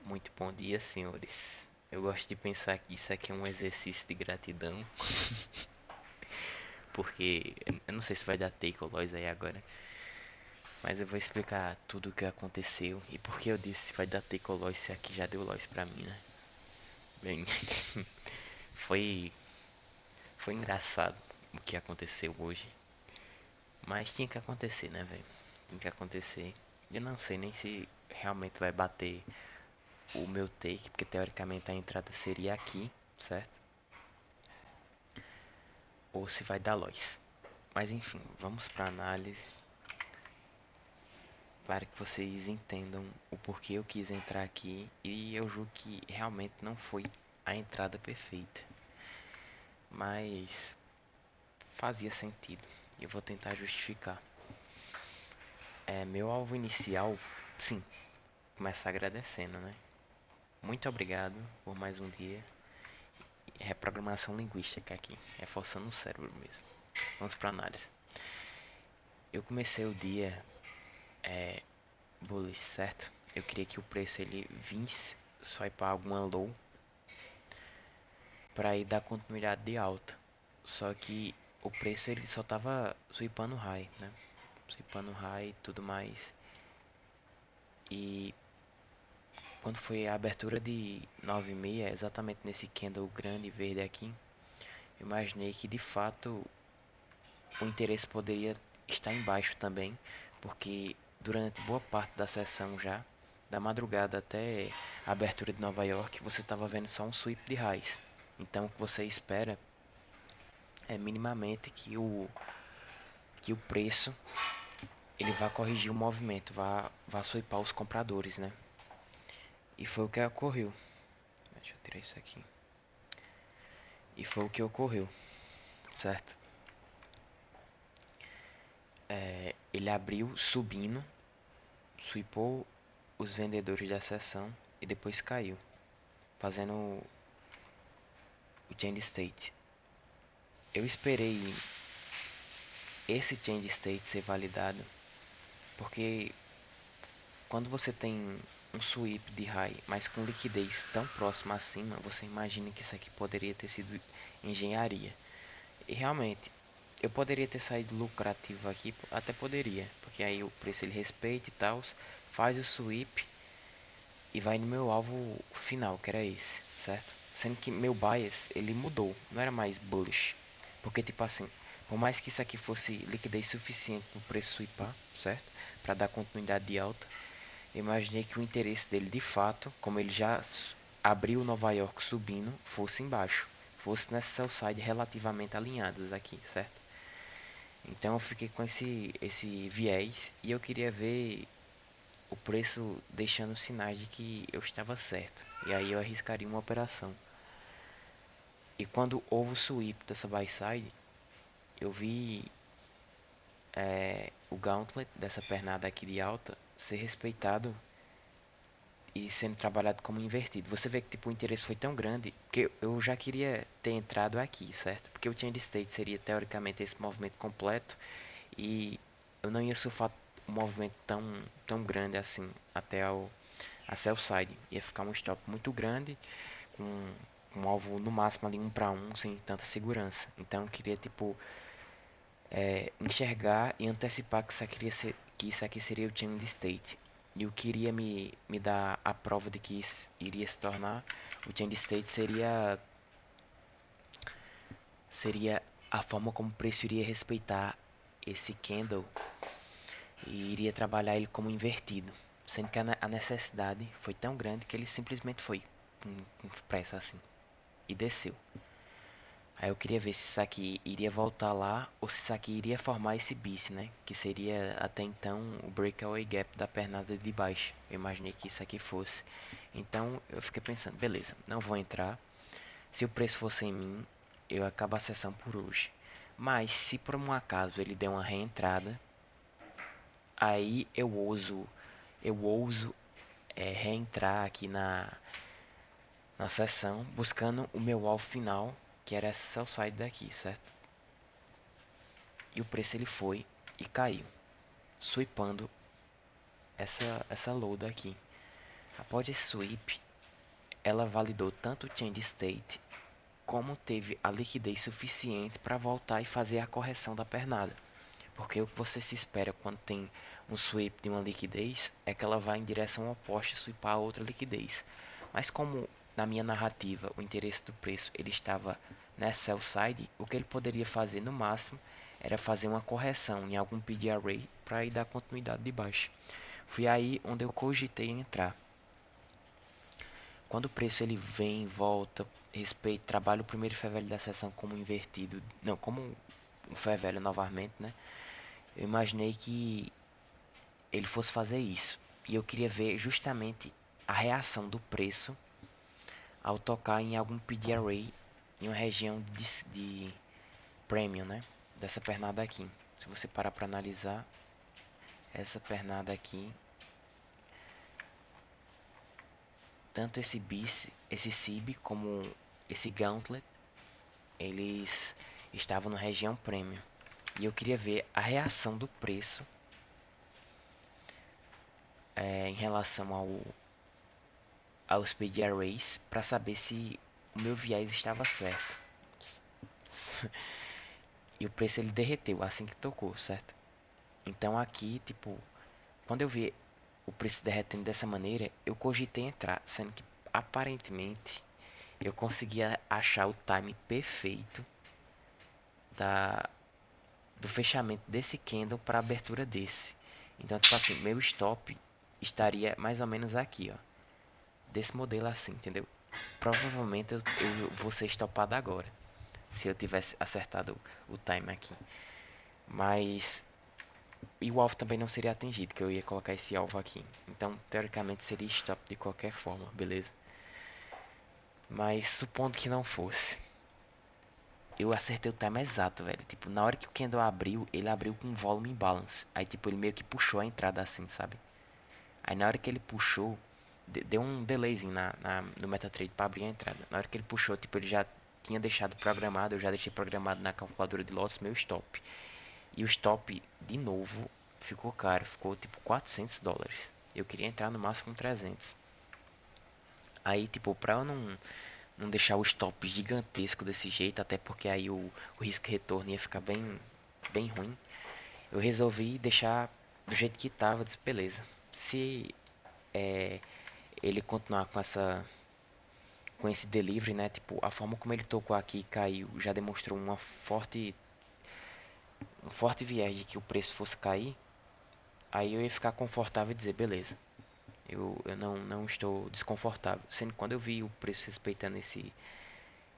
Muito bom dia, senhores. Eu gosto de pensar que isso aqui é um exercício de gratidão, porque eu não sei se vai dar take ou loss aí agora, mas eu vou explicar tudo o que aconteceu e por que eu disse vai dar take ou loss se aqui já deu loss pra mim, né? Bem, foi, foi engraçado o que aconteceu hoje, mas tinha que acontecer, né, velho? Tinha que acontecer. Eu não sei nem se realmente vai bater o meu take, porque teoricamente a entrada seria aqui, certo? Ou se vai dar loss. Mas enfim, vamos para análise para que vocês entendam o porquê eu quis entrar aqui e eu julgo que realmente não foi a entrada perfeita, mas fazia sentido e eu vou tentar justificar. Meu alvo inicial, sim, começar agradecendo, né? Muito obrigado por mais um dia. Reprogramação linguística aqui, reforçando o cérebro mesmo. Vamos para análise. Eu comecei o dia bullish, certo? Eu queria que o preço ele vinsse swipar alguma low para ir dar continuidade de alta. Só que o preço ele só tava swipando high, né? Swipando high e tudo mais. E quando foi a abertura de 9,6, exatamente nesse candle grande verde aqui, eu imaginei que de fato o interesse poderia estar embaixo também, porque durante boa parte da sessão já, da madrugada até a abertura de Nova York, você estava vendo só um sweep de highs. Então o que você espera é minimamente que o preço ele vai corrigir o movimento, vai sweepar os compradores, né? E foi o que ocorreu. Deixa eu tirar isso aqui. E foi o que ocorreu, certo? Ele abriu subindo, sweepou os vendedores da sessão e depois caiu, fazendo o change state. Eu esperei esse change state ser validado, porque quando você tem um sweep de high, mas com liquidez tão próxima acima, você imagina que isso aqui poderia ter sido engenharia. E realmente, eu poderia ter saído lucrativo aqui, até poderia, porque aí o preço ele respeita e tal, faz o sweep e vai no meu alvo final, que era esse, certo? Sendo que meu bias, ele mudou, não era mais bullish. Porque tipo assim, por mais que isso aqui fosse liquidez suficiente para o preço sweepar, certo? Para dar continuidade de alta, eu imaginei que o interesse dele de fato, como ele já abriu Nova York subindo, fosse embaixo. Fosse nessa sell side relativamente alinhados aqui, certo? Então eu fiquei com esse viés e eu queria ver o preço deixando sinais de que eu estava certo. E aí eu arriscaria uma operação. E quando houve o sweep dessa buy side, eu vi o gauntlet dessa pernada aqui de alta ser respeitado e sendo trabalhado como invertido. Você vê que tipo, o interesse foi tão grande que eu já queria ter entrado aqui, certo? Porque o change state seria teoricamente esse movimento completo e eu não ia surfar um movimento tão grande assim até a sell side. Ia ficar um stop muito grande com um alvo no máximo ali 1 para 1 sem tanta segurança. Então eu queria tipo enxergar e antecipar que isso aqui seria o change state. E o que iria me dar a prova de que isso iria se tornar o change state seria a forma como o preço iria respeitar esse candle e iria trabalhar ele como invertido, sendo que a necessidade foi tão grande que ele simplesmente foi com pressa assim e desceu. Aí eu queria ver se isso aqui iria voltar lá ou se isso aqui iria formar esse bis, né? Que seria até então o breakaway gap da pernada de baixo. Eu imaginei que isso aqui fosse. Então eu fiquei pensando, beleza, não vou entrar. Se o preço fosse em mim, eu acabo a sessão por hoje. Mas se por um acaso ele der uma reentrada, aí eu ouso reentrar aqui na sessão buscando o meu alvo final, que era essa sell side daqui, certo? E o preço ele foi e caiu, sweepando essa low daqui. Após esse sweep, ela validou tanto o change state como teve a liquidez suficiente para voltar e fazer a correção da pernada. Porque o que você se espera quando tem um sweep de uma liquidez é que ela vá em direção oposta e sweepar a outra liquidez. Mas como na minha narrativa o interesse do preço ele estava nessa sell side, o que ele poderia fazer no máximo era fazer uma correção em algum PD array para ir dar continuidade de baixa. Foi aí onde eu cogitei entrar. Quando o preço ele vem, volta, respeito, trabalha o primeiro fair value da sessão como invertido, não, como um fair value novamente, né? Eu imaginei que ele fosse fazer isso. E eu queria ver justamente a reação do preço ao tocar em algum PD array em uma região de premium, né? Dessa pernada aqui. Se você parar para analisar essa pernada aqui, tanto esse bis, esse SIB como esse Gauntlet, eles estavam na região premium. E eu queria ver a reação do preço em relação aos PD arrays para saber se o meu viés estava certo. E o preço ele derreteu assim que tocou, certo? Então aqui, tipo, quando eu vi o preço derretendo dessa maneira, eu cogitei entrar, sendo que aparentemente eu conseguia achar o time perfeito da do fechamento desse candle para a abertura desse. Então, tipo assim, meu stop estaria mais ou menos aqui, ó, desse modelo assim, entendeu? Provavelmente eu vou ser stopado agora, se eu tivesse acertado o time aqui. Mas e o alvo também não seria atingido, que eu ia colocar esse alvo aqui. Então, teoricamente seria stop de qualquer forma, beleza? Mas supondo que não fosse, eu acertei o time exato, velho. Tipo, na hora que o candle abriu, ele abriu com volume imbalance. Aí, tipo, ele meio que puxou a entrada assim, sabe? Aí, na hora que ele puxou, deu um delayzinho no MetaTrader pra abrir a entrada. Na hora que ele puxou, tipo, ele já tinha deixado programado. Eu já deixei programado na calculadora de loss meu stop. E o stop, de novo, ficou caro. Ficou, tipo, US$ 400. Eu queria entrar no máximo com 300. Aí, tipo, pra eu não deixar o stop gigantesco desse jeito, até porque aí o risco de retorno ia ficar bem ruim. Eu resolvi deixar do jeito que estava, disse, beleza. Se ele continuar com esse delivery, né, tipo, a forma como ele tocou aqui e caiu, já demonstrou um forte viés de que o preço fosse cair, aí eu ia ficar confortável e dizer, beleza. Eu não estou desconfortável. Sendo que quando eu vi o preço respeitando esse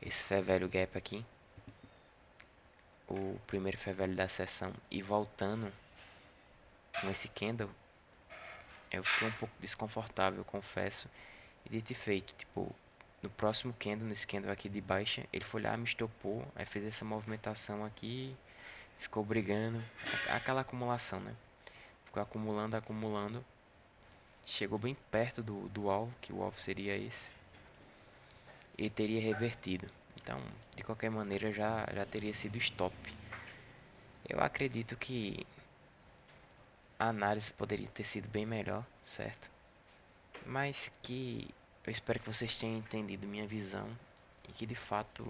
fair value gap aqui, o primeiro fair value da sessão e voltando com esse candle, eu fiquei um pouco desconfortável, confesso. E dito e feito, tipo, no próximo candle, nesse candle aqui de baixa, ele foi lá, me estopou, aí fez essa movimentação aqui, ficou brigando, aquela acumulação, né? Ficou acumulando, acumulando, chegou bem perto do alvo, que o alvo seria esse, e teria revertido. Então, de qualquer maneira, já teria sido stop. Eu acredito que a análise poderia ter sido bem melhor, certo? Mas que eu espero que vocês tenham entendido minha visão e que de fato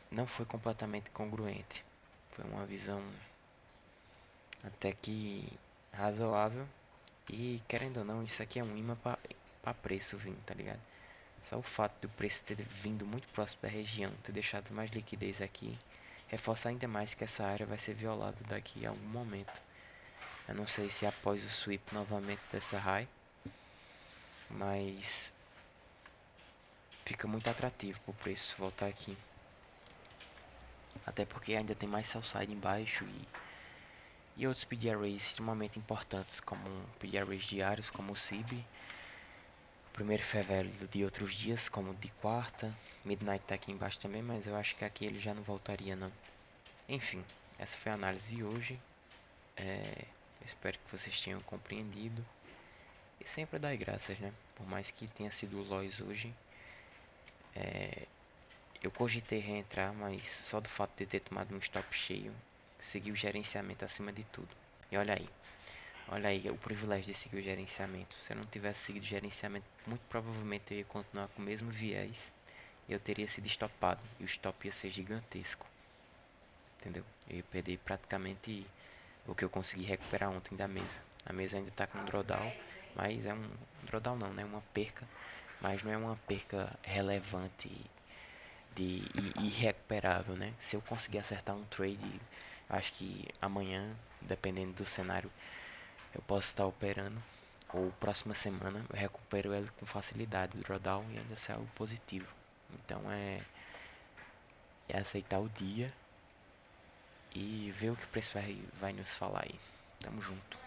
não foi completamente congruente. Foi uma visão até que razoável e querendo ou não, isso aqui é um imã para preço vindo, tá ligado? Só o fato do preço ter vindo muito próximo da região, ter deixado mais liquidez aqui, reforça ainda mais que essa área vai ser violada daqui a algum momento. Eu não sei se após o sweep novamente dessa high, mas fica muito atrativo para o preço voltar aqui. Até porque ainda tem mais sell side embaixo e outros PD arrays extremamente importantes, como PD arrays diários, como o SIB, o primeiro fair value de outros dias, como o de quarta, Midnight tá aqui embaixo também, mas eu acho que aqui ele já não voltaria não. Enfim, essa foi a análise de hoje. Espero que vocês tenham compreendido. E sempre dar graças, né? Por mais que tenha sido o loss hoje, eu cogitei reentrar, mas só do fato de ter tomado um stop cheio, segui o gerenciamento acima de tudo. E olha aí, Olha aí o privilégio de seguir o gerenciamento. Se eu não tivesse seguido o gerenciamento, muito provavelmente eu ia continuar com o mesmo viés e eu teria sido estopado. E o stop ia ser gigantesco. Entendeu? Eu ia perder praticamente o que eu consegui recuperar ontem da mesa. A mesa ainda está com um drawdown, mas é um drawdown não, né? Uma perca, mas não é uma perca relevante de irrecuperável, né? Se eu conseguir acertar um trade, acho que amanhã, dependendo do cenário, eu posso estar operando. Ou próxima semana eu recupero ele com facilidade, o drawdown e ainda sai algo positivo. Então é aceitar o dia e ver o que o preço vai nos falar aí. Tamo junto.